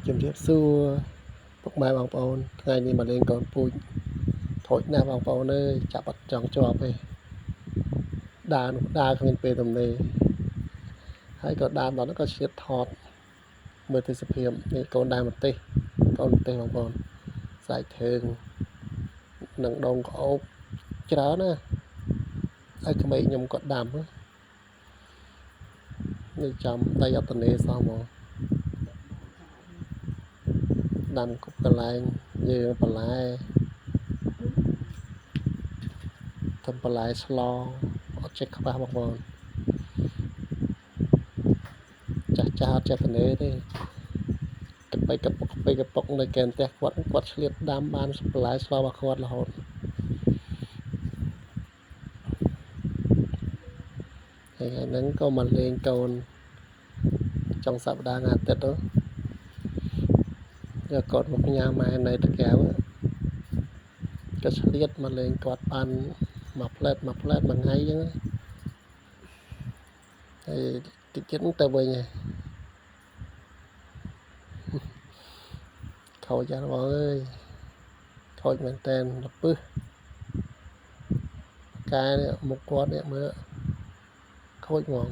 ជំរាបសួរពុកម៉ែបងប្អូនថ្ងៃនេះមកលេងកូនពូជថូចណាស់បងប្អូនអើយចាប់អត់ចង់ជាប់ទេដើរគ្មានពេលទំនេរហើយក៏ដើរដល់ក៏ឆ្លៀតថតមើលទេសភាពនេះកូនដើរម្ទេសបងប្អូនស្អែកធើងនឹងដងក្អូបច្រើនណាហើយក្មេងខ្ញុំគាត់ដាំនេះចំដីអត់ទំនេរសោះហ្មងដាំគប់កន្លែងយើងបន្លែធ្វើបន្លែស្លអត់ចេះខ្វះបងប្អូនចាស់អត់ចេះទំនេរទេកប៉ិកពុកនៅកែនផ្ទះគាត់ឆ្លៀតដាំបានបន្លែស្លរបស់គាត់រហូតហើយហ្នឹងក៏មកលេងកូនចុងសប្តាហ៍អាទិត្យទៅយកគាត់មកញ៉ាំម៉ែនៅតាកែវក៏ឆ្លៀតមកលេងគាត់បានមួយផ្លែតមួយថ្ងៃអញ្ចឹងហើយតិចទៀតទៅវិញហើយខូចចាស់បងអើយខូចមែនតែនលពឹសកែនេះមុខគាត់នេះមើលខូចហ្មង